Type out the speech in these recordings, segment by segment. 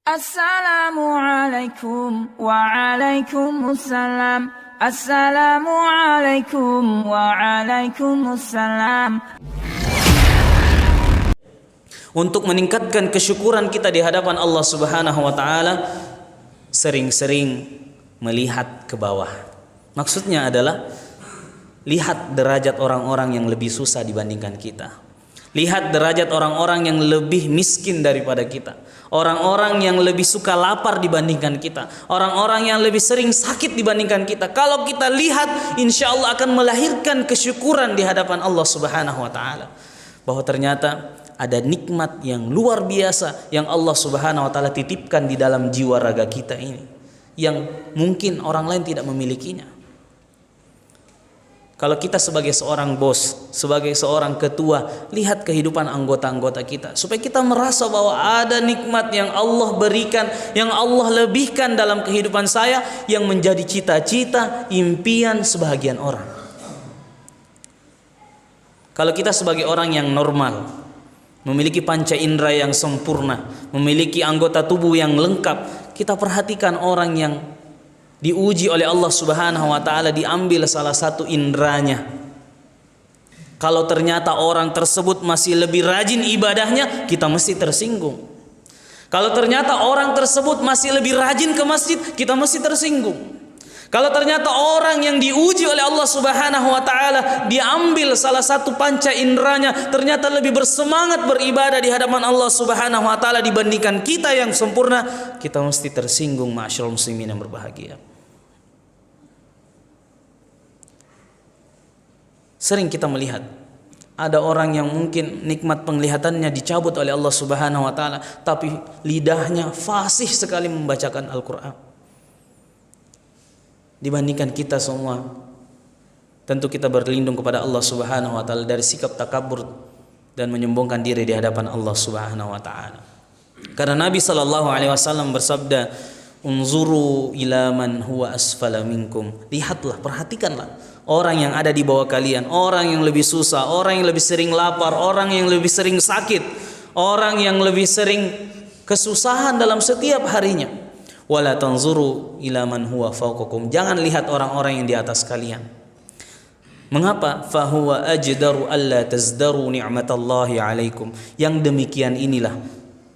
Assalamualaikum waalaikumsalam. Assalamualaikum waalaikumsalam. Untuk meningkatkan kesyukuran kita di hadapan Allah Subhanahu wa taala, sering-sering melihat ke bawah. Maksudnya adalah lihat derajat orang-orang yang lebih susah dibandingkan kita. Lihat derajat orang-orang yang lebih miskin daripada kita. Orang-orang yang lebih suka lapar dibandingkan kita. Orang-orang yang lebih sering sakit dibandingkan kita. Kalau kita lihat, insya Allah akan melahirkan kesyukuran di hadapan Allah Subhanahu wa taala. Bahwa ternyata ada nikmat yang luar biasa yang Allah Subhanahu wa taala titipkan di dalam jiwa raga kita ini, yang mungkin orang lain tidak memilikinya. Kalau kita sebagai seorang bos, sebagai seorang ketua, lihat kehidupan anggota-anggota kita, supaya kita merasa bahwa ada nikmat yang Allah berikan, yang Allah lebihkan dalam kehidupan saya, yang menjadi cita-cita, impian sebahagian orang. Kalau kita sebagai orang yang normal, memiliki panca indera yang sempurna, memiliki anggota tubuh yang lengkap, kita perhatikan orang yang diuji oleh Allah Subhanahu wa taala, diambil salah satu inderanya. Kalau ternyata orang tersebut masih lebih rajin ibadahnya, kita mesti tersinggung. Kalau ternyata orang tersebut masih lebih rajin ke masjid, kita mesti tersinggung. Kalau ternyata orang yang diuji oleh Allah Subhanahu wa taala, diambil salah satu panca inderanya, ternyata lebih bersemangat beribadah di hadapan Allah Subhanahu wa taala dibandingkan kita yang sempurna, kita mesti tersinggung, ma'asyiral muslimin yang berbahagia. Sering kita melihat ada orang yang mungkin nikmat penglihatannya dicabut oleh Allah Subhanahu wa taala, tapi lidahnya fasih sekali membacakan Al-Qur'an. Dibandingkan kita semua, tentu kita berlindung kepada Allah Subhanahu wa taala dari sikap takabur dan menyombongkan diri di hadapan Allah Subhanahu wa taala. Karena Nabi sallallahu alaihi wasallam bersabda, "Unzuru ila man huwa asfala minkum." Lihatlah, perhatikanlah orang yang ada di bawah kalian, orang yang lebih susah, orang yang lebih sering lapar, orang yang lebih sering sakit, orang yang lebih sering kesusahan dalam setiap harinya. Wala tanzuru ila man huwa fawqakum. Jangan lihat orang-orang yang di atas kalian. Mengapa? Fahuwa ajdaru alla tazdaru ni'matallahi alaikum. Yang demikian inilah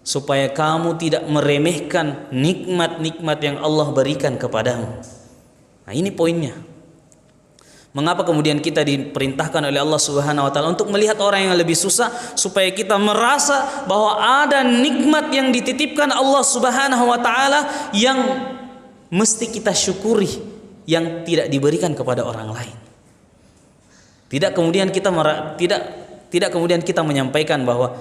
supaya kamu tidak meremehkan nikmat-nikmat yang Allah berikan kepadamu. Nah, ini poinnya. Mengapa kemudian kita diperintahkan oleh Allah Subhanahu wa taala untuk melihat orang yang lebih susah, supaya kita merasa bahwa ada nikmat yang dititipkan Allah Subhanahu wa taala yang mesti kita syukuri, yang tidak diberikan kepada orang lain. Tidak kemudian kita menyampaikan bahwa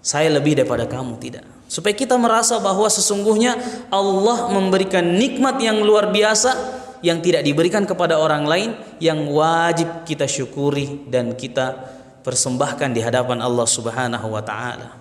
saya lebih daripada kamu, tidak. Supaya kita merasa bahwa sesungguhnya Allah memberikan nikmat yang luar biasa yang tidak diberikan kepada orang lain, yang wajib kita syukuri dan kita persembahkan di hadapan Allah Subhanahu wa taala.